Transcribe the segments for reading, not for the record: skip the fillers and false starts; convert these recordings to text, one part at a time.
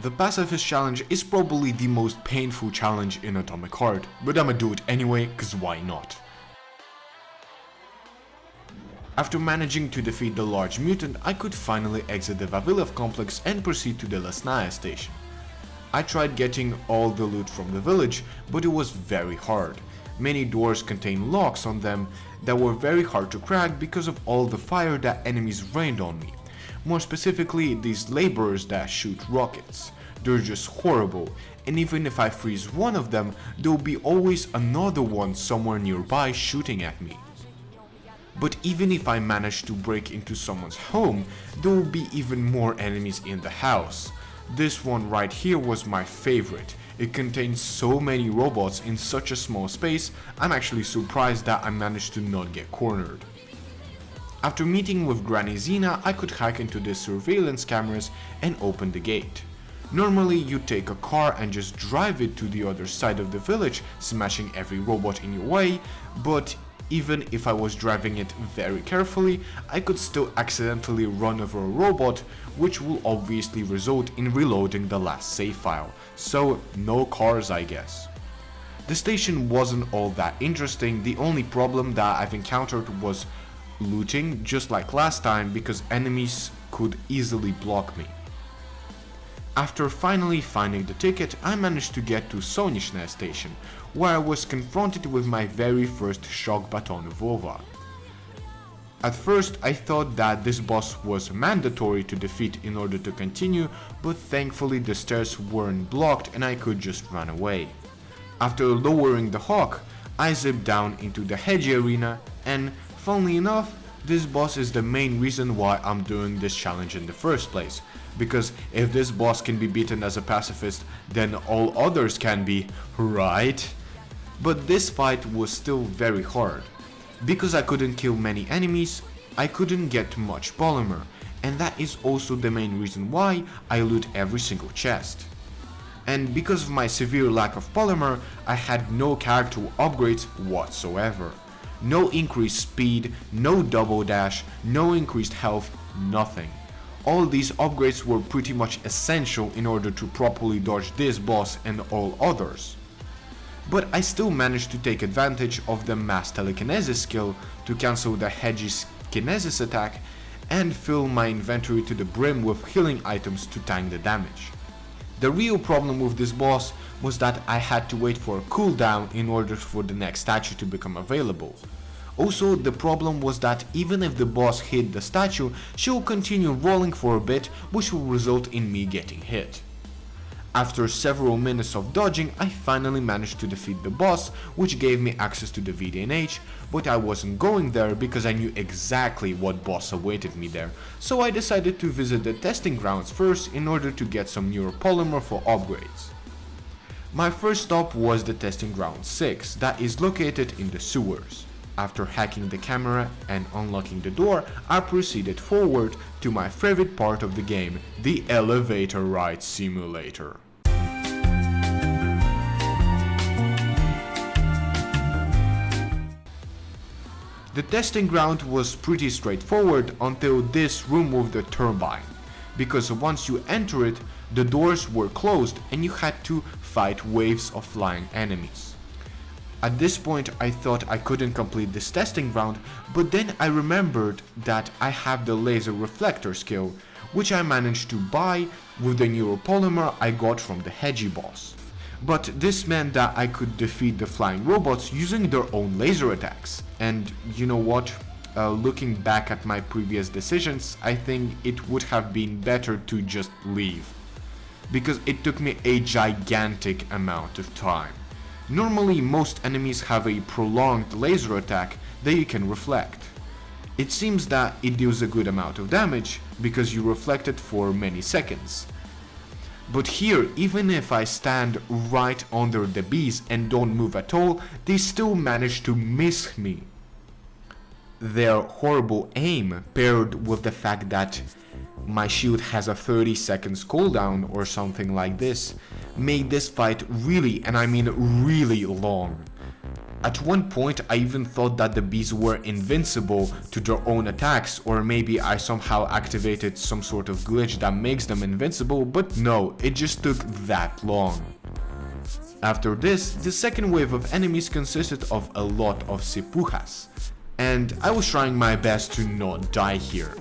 The Pacifist challenge is probably the most painful challenge in Atomic Heart, but I'ma do it anyway, cause why not? After managing to defeat the large mutant, I could finally exit the Vavilov complex and proceed to the Lesnaya station. I tried getting all the loot from the village, but it was very hard. Many doors contained locks on them that were very hard to crack because of all the fire that enemies rained on me. More specifically, these laborers that shoot rockets. They're just horrible, and even if I freeze one of them, there'll be always another one somewhere nearby shooting at me. But even if I manage to break into someone's home, there will be even more enemies in the house. This one right here was my favorite. It contains so many robots in such a small space, I'm actually surprised that I managed to not get cornered. After meeting with Granny Zena, I could hack into the surveillance cameras and open the gate. Normally you take a car and just drive it to the other side of the village, smashing every robot in your way, but even if I was driving it very carefully, I could still accidentally run over a robot, which will obviously result in reloading the last save file, so no cars I guess. The station wasn't all that interesting, the only problem that I've encountered was looting, just like last time, because enemies could easily block me. After finally finding the ticket, I managed to get to Sonishna station, where I was confronted with my very first shock baton vova. At first I thought that this boss was mandatory to defeat in order to continue, but thankfully the stairs weren't blocked and I could just run away. After lowering the hawk, I zipped down into the Hedgy arena, and funnily enough, this boss is the main reason why I'm doing this challenge in the first place, because if this boss can be beaten as a pacifist, then all others can be, right? But this fight was still very hard. Because I couldn't kill many enemies, I couldn't get much polymer, and that is also the main reason why I loot every single chest. And because of my severe lack of polymer, I had no character upgrades whatsoever. No increased speed, no double dash, no increased health, nothing. All these upgrades were pretty much essential in order to properly dodge this boss and all others. But I still managed to take advantage of the mass telekinesis skill to cancel the Hedgy's kinesis attack and fill my inventory to the brim with healing items to tank the damage. The real problem with this boss was that I had to wait for a cooldown in order for the next statue to become available. Also, the problem was that even if the boss hit the statue, she will continue rolling for a bit, which will result in me getting hit. After several minutes of dodging, I finally managed to defeat the boss, which gave me access to the VDNH, but I wasn't going there because I knew exactly what boss awaited me there, so I decided to visit the testing grounds first in order to get some neuropolymer for upgrades. My first stop was the testing ground 6, that is located in the sewers. After hacking the camera and unlocking the door, I proceeded forward to my favorite part of the game, the elevator ride simulator. The testing ground was pretty straightforward until this room with the turbine, because once you enter it, the doors were closed and you had to fight waves of flying enemies. At this point I thought I couldn't complete this testing round, but then I remembered that I have the laser reflector skill, which I managed to buy with the neuropolymer I got from the Hedgy boss. But this meant that I could defeat the flying robots using their own laser attacks. And you know what? Looking back at my previous decisions, I think it would have been better to just leave. Because it took me a gigantic amount of time. Normally most enemies have a prolonged laser attack that you can reflect. It seems that it deals a good amount of damage because you reflect it for many seconds. But here, even if I stand right under the bees and don't move at all, they still manage to miss me. Their horrible aim, paired with the fact that my shield has a 30 seconds cooldown or something like this, made this fight really, and I mean really long. At one point I even thought that the bees were invincible to their own attacks, or maybe I somehow activated some sort of glitch that makes them invincible, but no, it just took that long. After this, the second wave of enemies consisted of a lot of sipujas, and I was trying my best to not die here.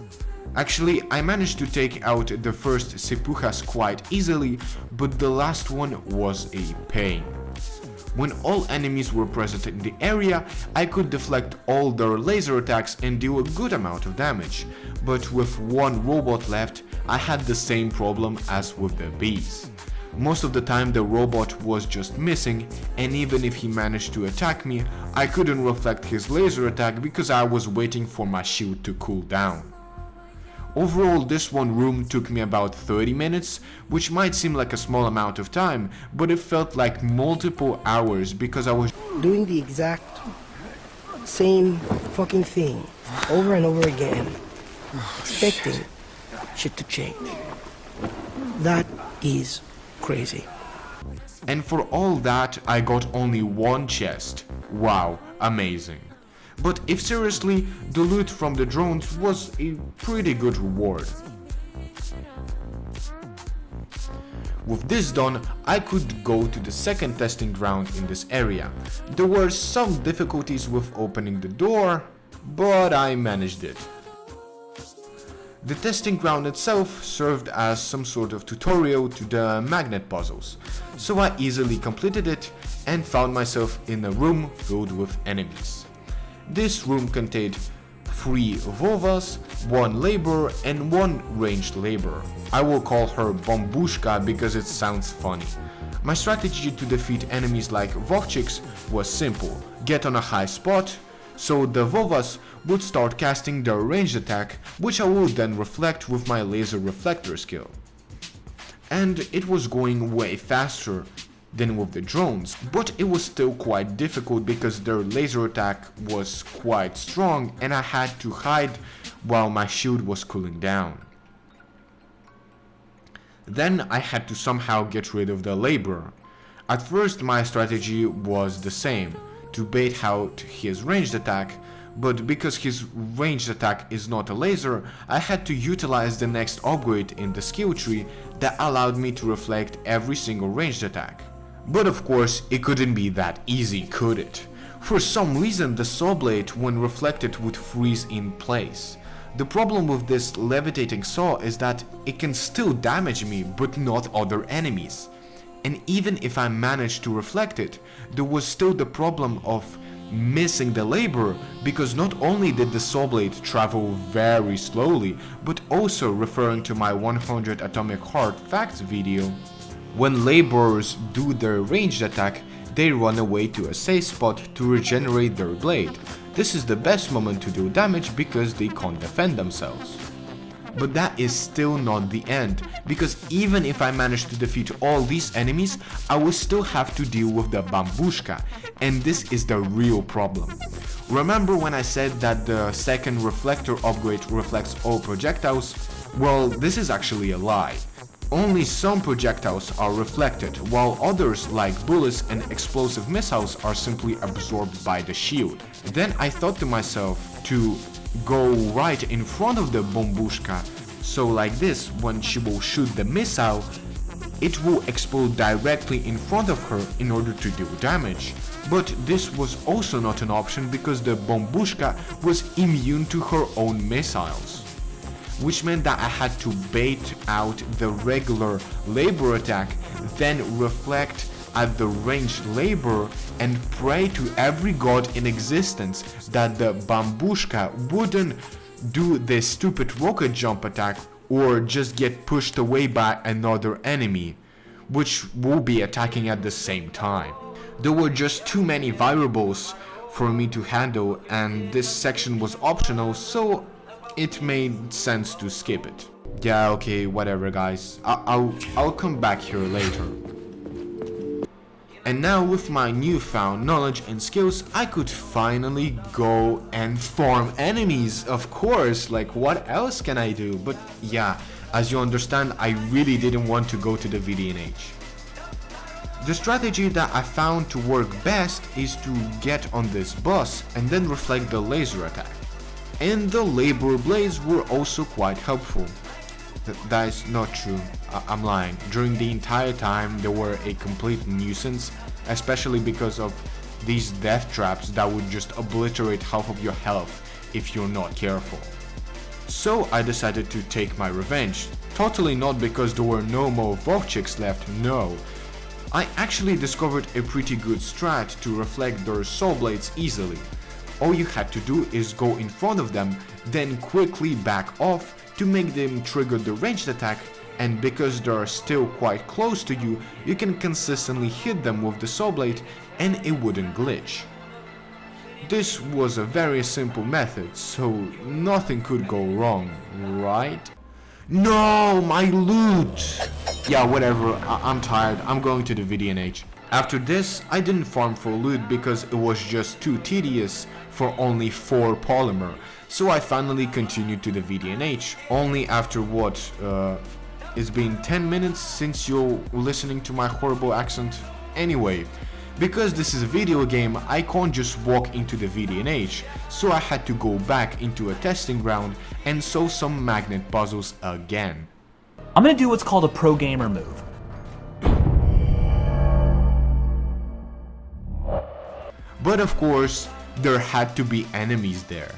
Actually, I managed to take out the first sipujas quite easily, but the last one was a pain. When all enemies were present in the area, I could deflect all their laser attacks and deal a good amount of damage, but with one robot left, I had the same problem as with the bees. Most of the time the robot was just missing, and even if he managed to attack me, I couldn't reflect his laser attack because I was waiting for my shield to cool down. Overall, this one room took me about 30 minutes, which might seem like a small amount of time, but it felt like multiple hours because I was doing the exact same fucking thing over and over again, expecting shit to change. That is crazy. And for all that, I got only one chest. Wow, amazing. But if seriously, the loot from the drones was a pretty good reward. With this done, I could go to the second testing ground in this area. There were some difficulties with opening the door, but I managed it. The testing ground itself served as some sort of tutorial to the magnet puzzles, so I easily completed it and found myself in a room filled with enemies. This room contained 3 vovas, 1 laborer and 1 ranged laborer. I will call her Bombushka because it sounds funny. My strategy to defeat enemies like vovchicks was simple: get on a high spot, so the vovas would start casting their ranged attack, which I would then reflect with my laser reflector skill. And it was going way faster than with the drones, but it was still quite difficult because their laser attack was quite strong and I had to hide while my shield was cooling down. Then I had to somehow get rid of the laborer. At first my strategy was the same, to bait out his ranged attack, but because his ranged attack is not a laser, I had to utilize the next upgrade in the skill tree that allowed me to reflect every single ranged attack. But of course, it couldn't be that easy, could it? For some reason, the saw blade, when reflected, would freeze in place. The problem with this levitating saw is that it can still damage me, but not other enemies. And even if I managed to reflect it, there was still the problem of missing the laborer, because not only did the saw blade travel very slowly, but also, referring to my 100 atomic heart facts video, when laborers do their ranged attack, they run away to a safe spot to regenerate their blade. This is the best moment to do damage because they can't defend themselves. But that is still not the end, because even if I manage to defeat all these enemies, I will still have to deal with the Bambushka, and this is the real problem. Remember when I said that the second reflector upgrade reflects all projectiles? Well, this is actually a lie. Only some projectiles are reflected, while others like bullets and explosive missiles are simply absorbed by the shield. Then I thought to myself to go right in front of the Bombushka, so like this, when she will shoot the missile, it will explode directly in front of her in order to do damage. But this was also not an option because the Bombushka was immune to her own missiles, which meant that I had to bait out the regular labor attack, then reflect at the ranged labor and pray to every god in existence that the Bambushka wouldn't do this stupid rocket jump attack or just get pushed away by another enemy, which will be attacking at the same time. There were just too many variables for me to handle, and this section was optional, so it made sense to skip it. Yeah, okay, whatever guys, I'll come back here later. And now with my newfound knowledge and skills, I could finally go and farm enemies, of course, like what else can I do? But yeah, as you understand, I really didn't want to go to the VDNH. The strategy that I found to work best is to get on this boss and then reflect the laser attack. And the labor blades were also quite helpful. That is not true, I'm lying. During the entire time they were a complete nuisance, especially because of these death traps that would just obliterate half of your health if you're not careful. So I decided to take my revenge. Totally not because there were no more vovchicks left, no. I actually discovered a pretty good strat to reflect their soul blades easily. All you had to do is go in front of them, then quickly back off to make them trigger the ranged attack, and because they are still quite close to you, you can consistently hit them with the soul blade and it wouldn't glitch. This was a very simple method, so nothing could go wrong, right? No, my loot! Yeah, whatever, I'm tired, I'm going to the VDNH. After this, I didn't farm for loot because it was just too tedious for only 4 polymer, so I finally continued to the VDNH, only after what, it's been 10 minutes since you're listening to my horrible accent. Anyway, because this is a video game, I can't just walk into the VDNH, so I had to go back into a testing ground and solve some magnet puzzles again. I'm gonna do what's called a pro gamer move. But of course, there had to be enemies there.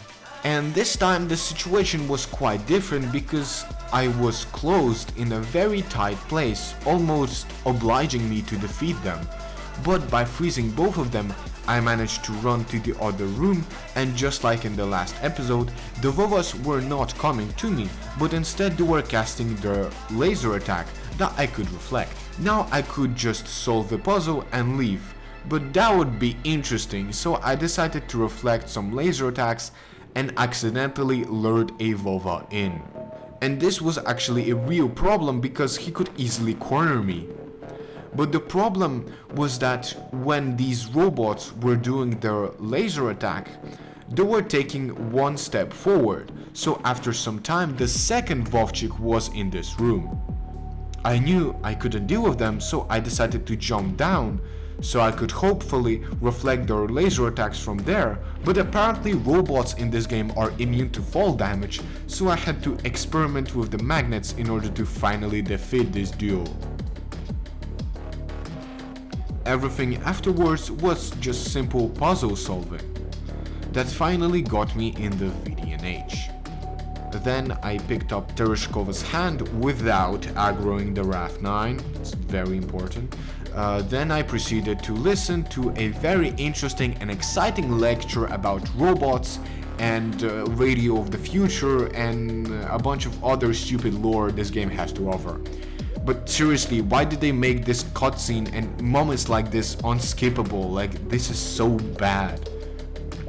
And this time the situation was quite different because I was closed in a very tight place, almost obliging me to defeat them. But by freezing both of them, I managed to run to the other room, and just like in the last episode, the vovas were not coming to me, but instead they were casting their laser attack that I could reflect. Now I could just solve the puzzle and leave, but that would be interesting, so I decided to reflect some laser attacks and accidentally lured a vova in. And this was actually a real problem because he could easily corner me. But the problem was that when these robots were doing their laser attack, they were taking one step forward, so after some time the second vovchick was in this room. I knew I couldn't deal with them, so I decided to jump down so I could hopefully reflect their laser attacks from there, but apparently robots in this game are immune to fall damage, so I had to experiment with the magnets in order to finally defeat this duo. Everything afterwards was just simple puzzle solving. That finally got me in the VDNH. Then I picked up Tereshkova's hand without aggroing the RAF-9, it's very important. Then I proceeded to listen to a very interesting and exciting lecture about robots and radio of the future and a bunch of other stupid lore this game has to offer. But seriously, why did they make this cutscene and moments like this unskippable? Like, this is so bad.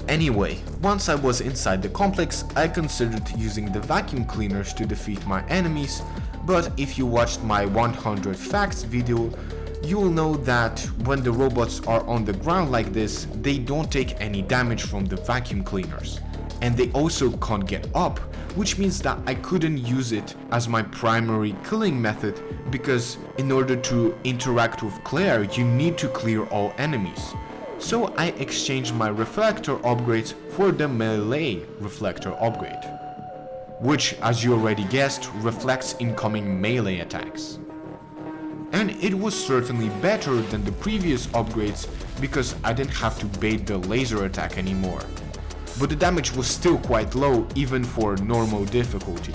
Anyway, once I was inside the complex, I considered using the vacuum cleaners to defeat my enemies, but if you watched my 100 facts video, you will know that when the robots are on the ground like this, they don't take any damage from the vacuum cleaners. And they also can't get up, which means that I couldn't use it as my primary killing method because in order to interact with Claire, you need to clear all enemies. So I exchanged my reflector upgrades for the melee reflector upgrade, which, as you already guessed, reflects incoming melee attacks. And it was certainly better than the previous upgrades because I didn't have to bait the laser attack anymore. But the damage was still quite low even for normal difficulty.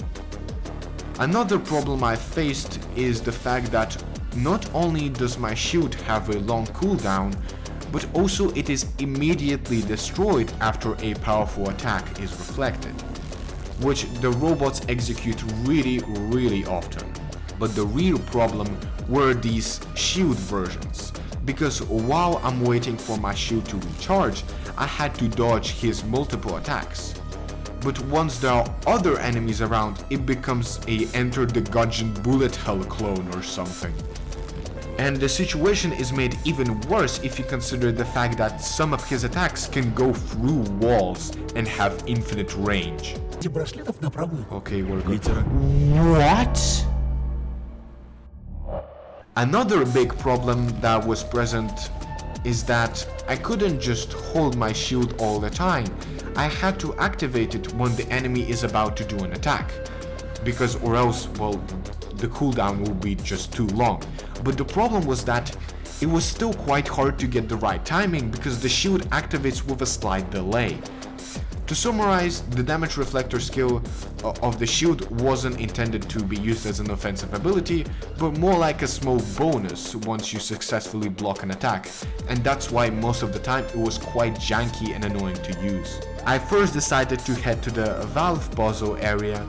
Another problem I faced is the fact that not only does my shield have a long cooldown, but also it is immediately destroyed after a powerful attack is reflected, which the robots execute really often. But the real problem were these shield versions, because while I'm waiting for my shield to recharge, I had to dodge his multiple attacks. But once there are other enemies around, it becomes a Enter the Gungeon bullet hell clone or something. And the situation is made even worse if you consider the fact that some of his attacks can go through walls and have infinite range. Okay, we're good. What? Another big problem that was present is that I couldn't just hold my shield all the time. I had to activate it when the enemy is about to do an attack, because or else, well, the cooldown will be just too long. But the problem was that it was still quite hard to get the right timing because the shield activates with a slight delay. To summarize, the damage reflector skill of the shield wasn't intended to be used as an offensive ability, but more like a small bonus once you successfully block an attack, and that's why most of the time it was quite janky and annoying to use. I first decided to head to the valve puzzle area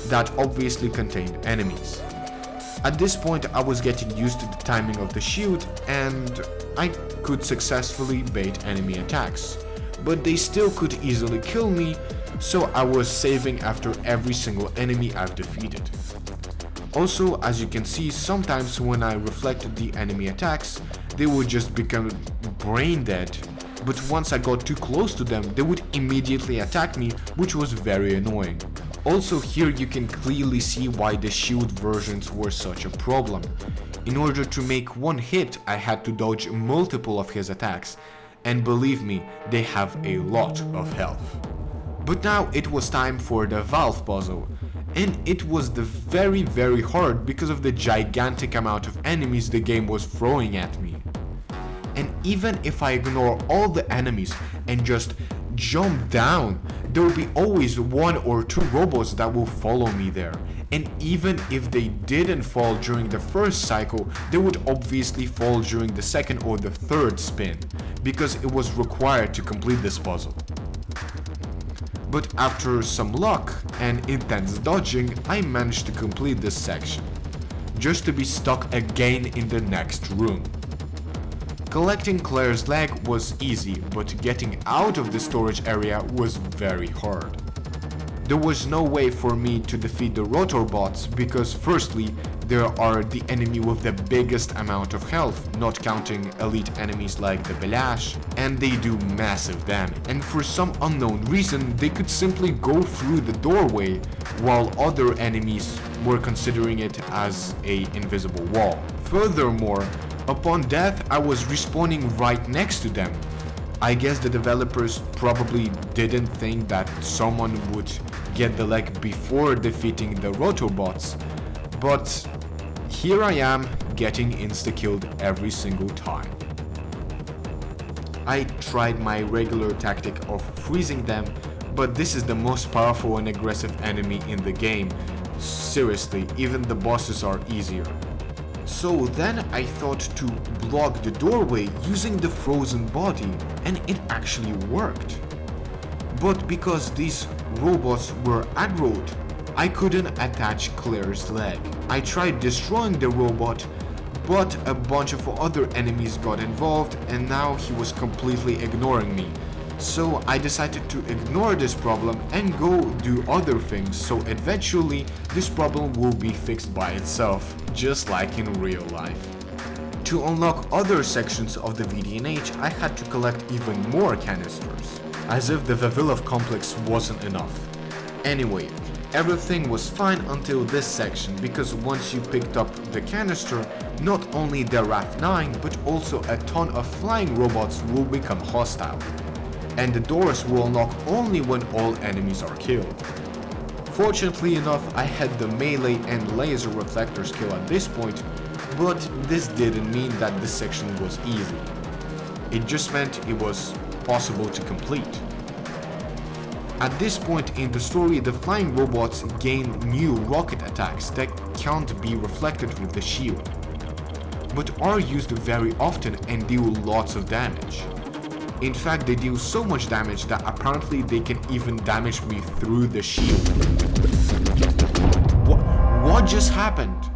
that obviously contained enemies. At this point I was getting used to the timing of the shield and I could successfully bait enemy attacks. But they still could easily kill me, so I was saving after every single enemy I've defeated. Also, as you can see, sometimes when I reflected the enemy attacks, they would just become brain dead, but once I got too close to them, they would immediately attack me, which was very annoying. Also, here you can clearly see why the shield versions were such a problem. In order to make one hit, I had to dodge multiple of his attacks. And believe me, they have a lot of health. But now it was time for the valve puzzle, and it was very hard because of the gigantic amount of enemies the game was throwing at me. And even if I ignore all the enemies and just jump down, there will be always one or two robots that will follow me there. And even if they didn't fall during the first cycle, they would obviously fall during the second or the third spin, because it was required to complete this puzzle. But after some luck and intense dodging, I managed to complete this section, just to be stuck again in the next room. Collecting Claire's leg was easy, but getting out of the storage area was very hard. There was no way for me to defeat the rotor bots because firstly, there are the enemy with the biggest amount of health, not counting elite enemies like the belyash, and they do massive damage. And for some unknown reason, they could simply go through the doorway, while other enemies were considering it as an invisible wall. Furthermore, upon death, I was respawning right next to them. I guess the developers probably didn't think that someone would get the leg before defeating the rotobots, but here I am getting insta-killed every single time. I tried my regular tactic of freezing them, but this is the most powerful and aggressive enemy in the game. Seriously, even the bosses are easier. So then I thought to block the doorway using the frozen body, and it actually worked. But because these robots were aggroed, I couldn't attach Claire's leg. I tried destroying the robot, but a bunch of other enemies got involved and now he was completely ignoring me. So I decided to ignore this problem and go do other things, so eventually this problem will be fixed by itself, just like in real life. To unlock other sections of the VDNH, I had to collect even more canisters, as if the Vavilov complex wasn't enough. Anyway, everything was fine until this section, because once you picked up the canister, not only the RAF-9 but also a ton of flying robots will become hostile. And the doors will unlock only when all enemies are killed. Fortunately enough, I had the melee and laser reflector skill at this point, but this didn't mean that this section was easy. It just meant it was possible to complete. At this point in the story, the flying robots gain new rocket attacks that can't be reflected with the shield, but are used very often and deal lots of damage. In fact, they deal so much damage that apparently they can even damage me through the shield. What just happened?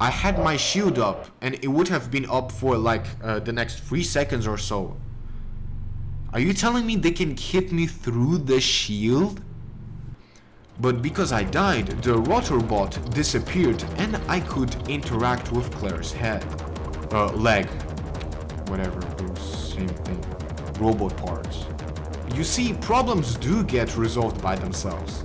I had my shield up and it would have been up for like the next 3 seconds or so. Are you telling me they can hit me through the shield? But because I died, the rotor bot disappeared and I could interact with Claire's leg, whatever, those same thing, robot parts. You see, problems do get resolved by themselves.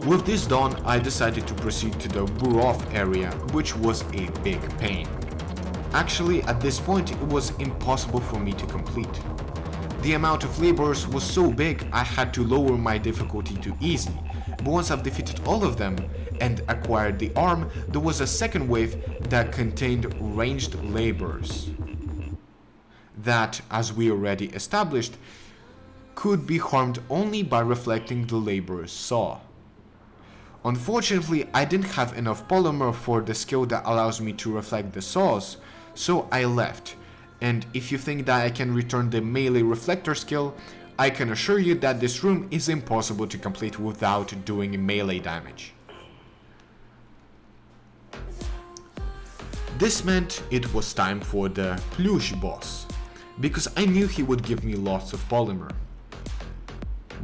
With this done, I decided to proceed to the Buryov area, which was a big pain. Actually, at this point, it was impossible for me to complete. The amount of laborers was so big, I had to lower my difficulty to easy, but once I've defeated all of them and acquired the arm, there was a second wave that contained ranged laborers that, as we already established, could be harmed only by reflecting the laborer's saw. Unfortunately, I didn't have enough polymer for the skill that allows me to reflect the saws, so I left. And if you think that I can return the melee reflector skill, I can assure you that this room is impossible to complete without doing melee damage. This meant it was time for the plush boss, because I knew he would give me lots of polymer.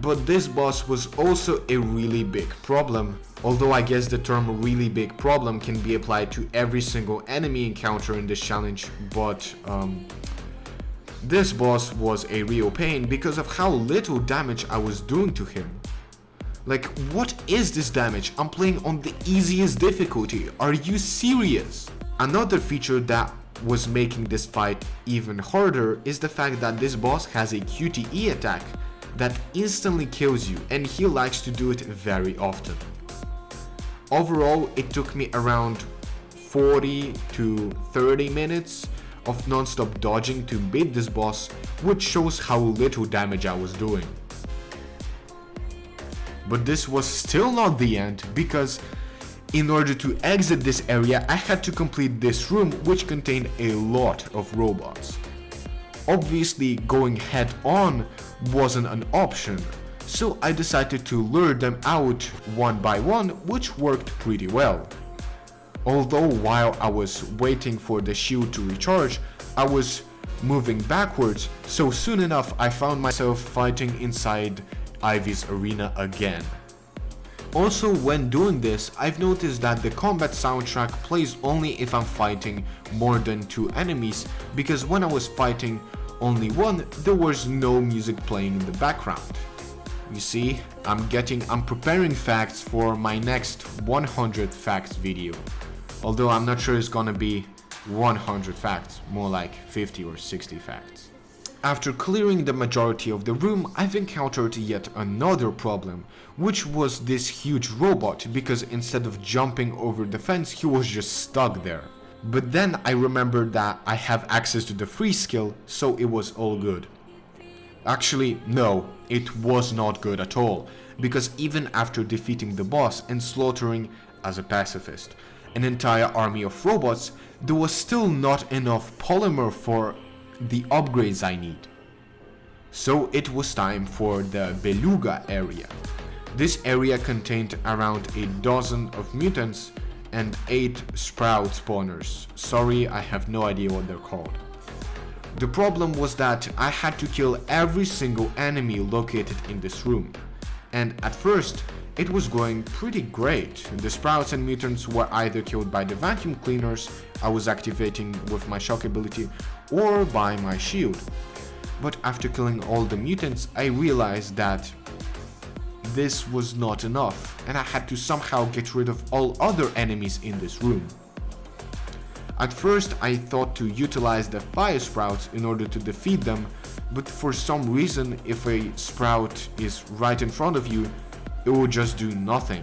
But this boss was also a really big problem, although I guess the term really big problem can be applied to every single enemy encounter in this challenge, but this boss was a real pain because of how little damage I was doing to him. Like, what is this damage? I'm playing on the easiest difficulty, are you serious? Another feature that was making this fight even harder is the fact that this boss has a QTE attack that instantly kills you, and he likes to do it very often. Overall, it took me around 40 to 30 minutes of non-stop dodging to beat this boss, which shows how little damage I was doing. But this was still not the end, because in order to exit this area, I had to complete this room, which contained a lot of robots. Obviously, going head on wasn't an option, so I decided to lure them out one by one, which worked pretty well. Although while I was waiting for the shield to recharge, I was moving backwards, so soon enough I found myself fighting inside Ivy's arena again. Also, when doing this, I've noticed that the combat soundtrack plays only if I'm fighting more than 2 enemies, because when I was fighting only one, there was no music playing in the background. You see, I'm preparing facts for my next 100 facts video. Although I'm not sure it's gonna be 100 facts, more like 50 or 60 facts. After clearing the majority of the room, I've encountered yet another problem, which was this huge robot, because instead of jumping over the fence, he was just stuck there. But then I remembered that I have access to the freeze skill, so it was all good. Actually, no, it was not good at all, because even after defeating the boss and slaughtering, as a pacifist, an entire army of robots, there was still not enough polymer for the upgrades I need. So it was time for the Beluga area. This area contained around a dozen of mutants and 8 sprout spawners. Sorry, I have no idea what they're called. The problem was that I had to kill every single enemy located in this room, and at first it was going pretty great. The sprouts and mutants were either killed by the vacuum cleaners I was activating with my shock ability or by my shield. But after killing all the mutants, I realized that this was not enough, and I had to somehow get rid of all other enemies in this room. At first I thought to utilize the fire sprouts in order to defeat them, but for some reason if a sprout is right in front of you, it will just do nothing.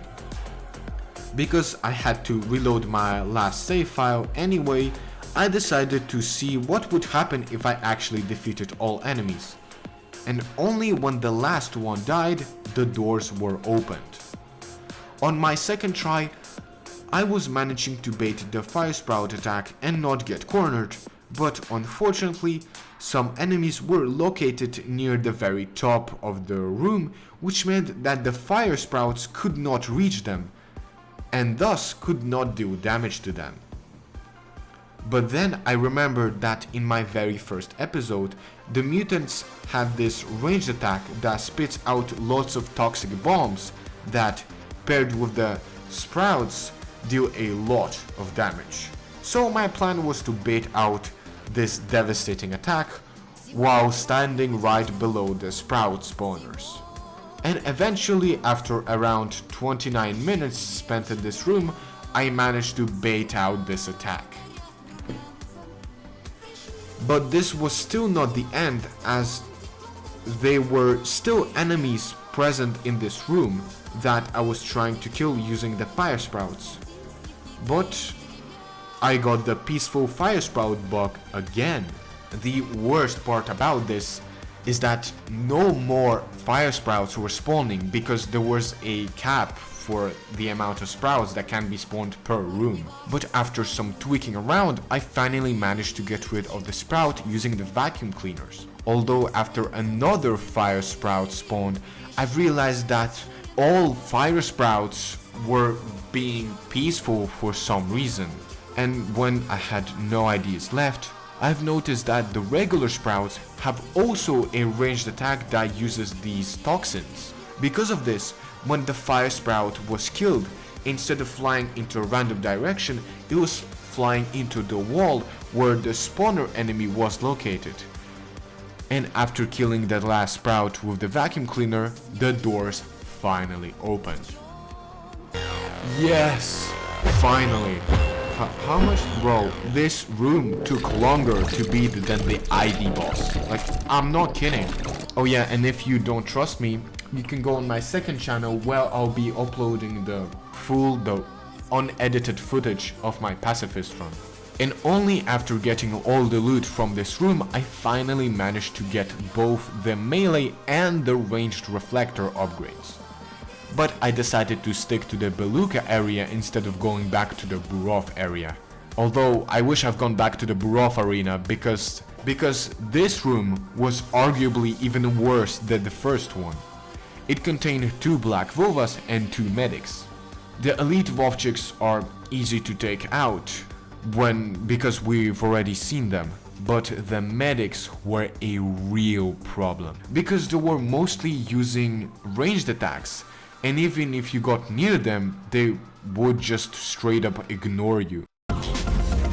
Because I had to reload my last save file anyway, I decided to see what would happen if I actually defeated all enemies. And only when the last one died, the doors were opened. On my second try, I was managing to bait the fire sprout attack and not get cornered, but unfortunately, some enemies were located near the very top of the room, which meant that the fire sprouts could not reach them, and thus could not do damage to them. But then I remembered that in my very first episode, the mutants had this ranged attack that spits out lots of toxic bombs that, paired with the sprouts, deal a lot of damage. So my plan was to bait out this devastating attack while standing right below the sprout spawners. And eventually, after around 29 minutes spent in this room, I managed to bait out this attack. But this was still not the end, as there were still enemies present in this room that I was trying to kill using the fire sprouts. But I got the peaceful fire sprout bug again. The worst part about this is that no more fire sprouts were spawning because there was a cap for the amount of sprouts that can be spawned per room. But after some tweaking around, I finally managed to get rid of the sprout using the vacuum cleaners. Although after another fire sprout spawned, I've realized that all fire sprouts were being peaceful for some reason. And when I had no ideas left, I've noticed that the regular sprouts have also a ranged attack that uses these toxins. Because of this, when the fire sprout was killed, instead of flying into a random direction, it was flying into the wall where the spawner enemy was located. And after killing that last sprout with the vacuum cleaner, the doors finally opened. Yes! Finally! How much? Bro, this room took longer to beat than the ID boss. Like, I'm not kidding. Oh yeah, and if you don't trust me, you can go on my second channel where I'll be uploading the unedited footage of my Pacifist run. And only after getting all the loot from this room, I finally managed to get both the melee and the ranged reflector upgrades. But I decided to stick to the Beluga area instead of going back to the Buryov area. Although I wish I've gone back to the Buryov arena because this room was arguably even worse than the first one. It contained 2 black vovas and 2 medics. The elite vovchicks are easy to take out because we've already seen them. But the medics were a real problem because they were mostly using ranged attacks. And even if you got near them, they would just straight up ignore you.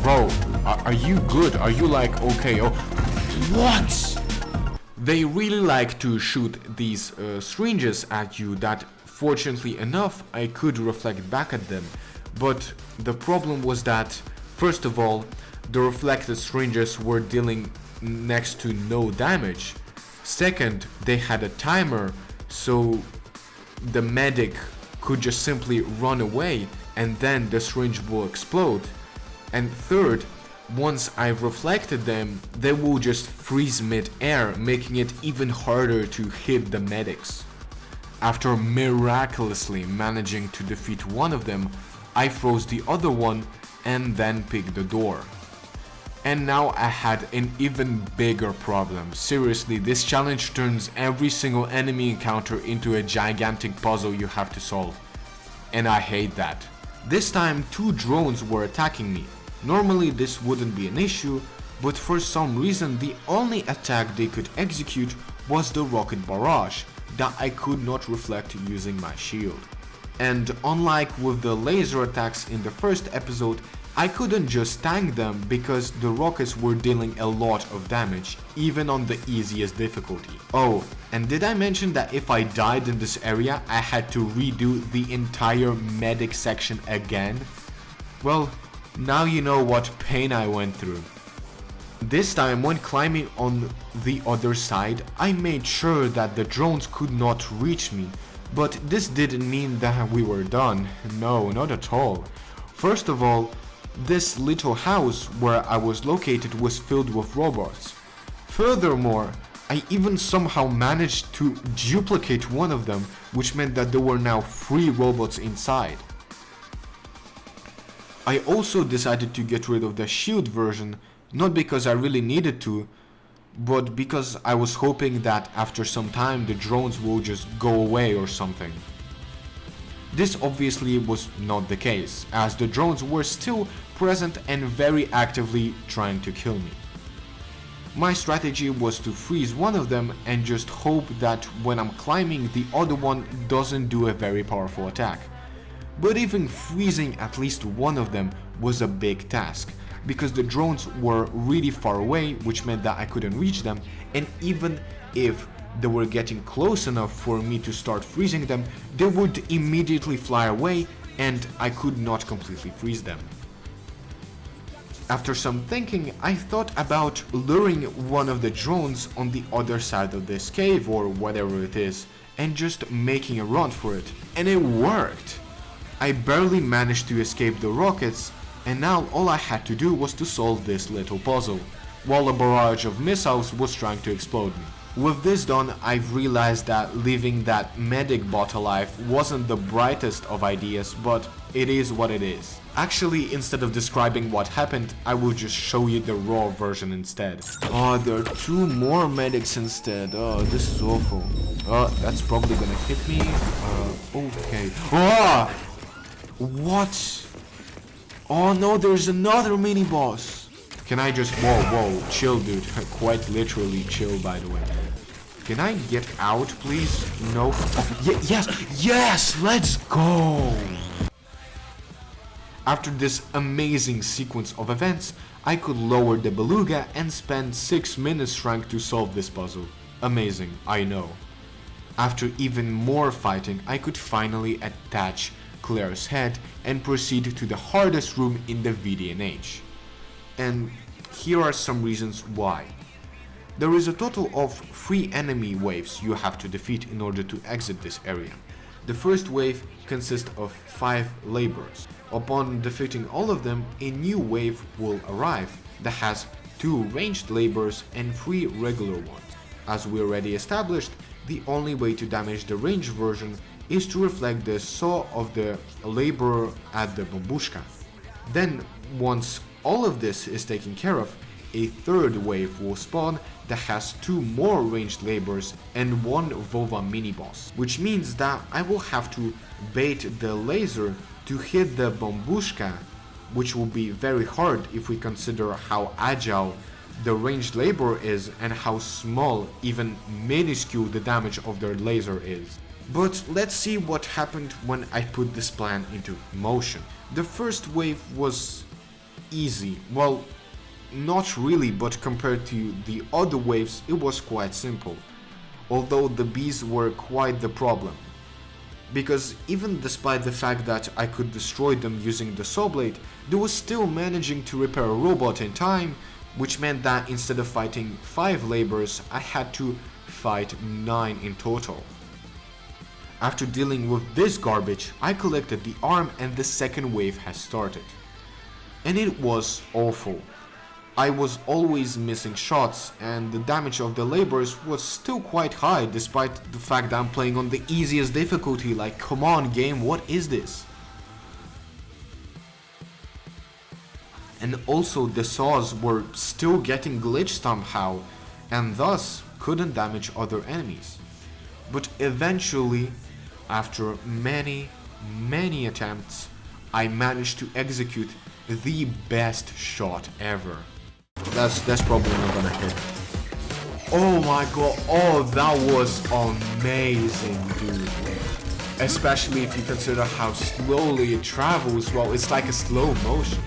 Bro, are you good? Are you like okay? Oh, what? They really like to shoot these syringes at you that, fortunately enough, I could reflect back at them. But the problem was that, first of all, the reflected syringes were dealing next to no damage. Second, they had a timer, so the medic could just simply run away and then the syringe will explode. And third, once I've reflected them, they will just freeze mid-air, making it even harder to hit the medics. After miraculously managing to defeat one of them, I froze the other one and then picked the door. And now I had an even bigger problem. Seriously, this challenge turns every single enemy encounter into a gigantic puzzle you have to solve. And I hate that. This time 2 drones were attacking me. Normally this wouldn't be an issue, but for some reason the only attack they could execute was the rocket barrage that I could not reflect using my shield. And unlike with the laser attacks in the first episode, I couldn't just tank them because the rockets were dealing a lot of damage, even on the easiest difficulty. Oh, and did I mention that if I died in this area, I had to redo the entire medic section again? Well, now you know what pain I went through. This time, when climbing on the other side, I made sure that the drones could not reach me, but this didn't mean that we were done. No, not at all. First of all, this little house where I was located was filled with robots. Furthermore, I even somehow managed to duplicate one of them, which meant that there were now 3 robots inside. I also decided to get rid of the shield version, not because I really needed to, but because I was hoping that after some time the drones will just go away or something. This obviously was not the case, as the drones were still present and very actively trying to kill me. My strategy was to freeze one of them and just hope that when I'm climbing, the other one doesn't do a very powerful attack. But even freezing at least one of them was a big task, because the drones were really far away, which meant that I couldn't reach them, and even if they were getting close enough for me to start freezing them, they would immediately fly away and I could not completely freeze them. After some thinking, I thought about luring one of the drones on the other side of this cave or whatever it is and just making a run for it, and it worked! I barely managed to escape the rockets, and now all I had to do was to solve this little puzzle, while a barrage of missiles was trying to explode me. With this done, I've realized that leaving that medic bot alive wasn't the brightest of ideas, but it is what it is. Actually, instead of describing what happened, I will just show you the raw version instead. Oh, there are 2 more medics instead. Oh, this is awful. Oh, that's probably gonna hit me. Okay. Oh! What? Oh no, there's another mini-boss. Can I just... Whoa, chill dude. Quite literally chill, by the way. Can I get out, please? No. Oh, yes, let's go! After this amazing sequence of events, I could lower the Beluga and spend 6 minutes trying to solve this puzzle. Amazing, I know. After even more fighting, I could finally attach Claire's head and proceed to the hardest room in the VDNH. And here are some reasons why. There is a total of 3 enemy waves you have to defeat in order to exit this area. The first wave consists of 5 laborers. Upon defeating all of them, a new wave will arrive that has 2 ranged laborers and 3 regular ones. As we already established, the only way to damage the ranged version is to reflect the saw of the laborer at the bambushka. Then, once all of this is taken care of, a 3rd wave will spawn that has 2 more ranged laborers and 1 vova miniboss, which means that I will have to bait the laser to hit the bambushka, which will be very hard if we consider how agile the ranged laborer is and how small, even minuscule, the damage of their laser is. But let's see what happened when I put this plan into motion. The first wave was easy. Well, not really, but compared to the other waves, it was quite simple. Although the bees were quite the problem. Because even despite the fact that I could destroy them using the saw blade, they were still managing to repair a robot in time, which meant that instead of fighting 5 laborers, I had to fight 9 in total. After dealing with this garbage, I collected the arm and the second wave has started. And it was awful. I was always missing shots, and the damage of the laborers was still quite high despite the fact that I'm playing on the easiest difficulty. Like, come on game, what is this? And also the saws were still getting glitched somehow, and thus couldn't damage other enemies. But eventually, after many attempts, I managed to execute the best shot ever. That's probably not gonna hit. Oh my god, oh that was amazing, dude. Especially if you consider how slowly it travels, well, it's like a slow motion.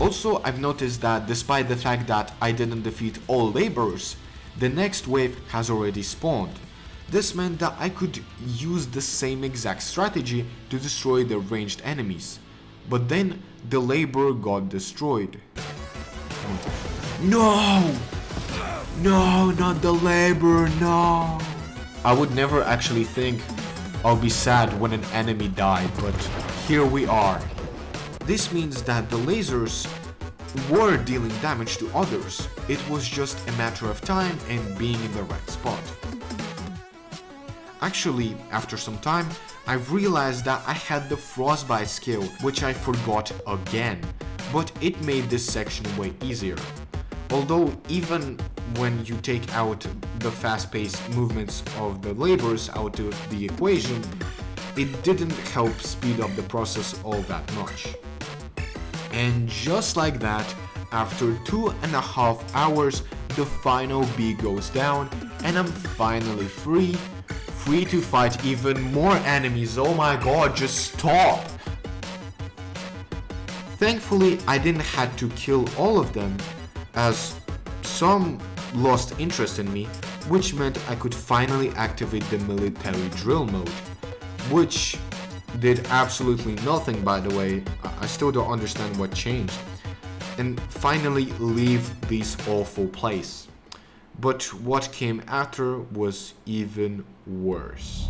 Also, I've noticed that despite the fact that I didn't defeat all laborers, the next wave has already spawned. This meant that I could use the same exact strategy to destroy the ranged enemies. But then the laborer got destroyed. No! No, not the laborer, no! I would never actually think I'll be sad when an enemy died, but here we are. This means that the lasers were dealing damage to others. It was just a matter of time and being in the right spot. Actually, after some time, I've realized that I had the frostbite skill, which I forgot again, but it made this section way easier. Although even when you take out the fast-paced movements of the laborers out of the equation, it didn't help speed up the process all that much. And just like that, after 2.5 hours, the final bee goes down and I'm finally free to fight even more enemies. Oh my god, just stop! Thankfully, I didn't have to kill all of them, as some lost interest in me, which meant I could finally activate the military drill mode, which did absolutely nothing, by the way. I still don't understand what changed, and finally leave this awful place. But what came after was even worse.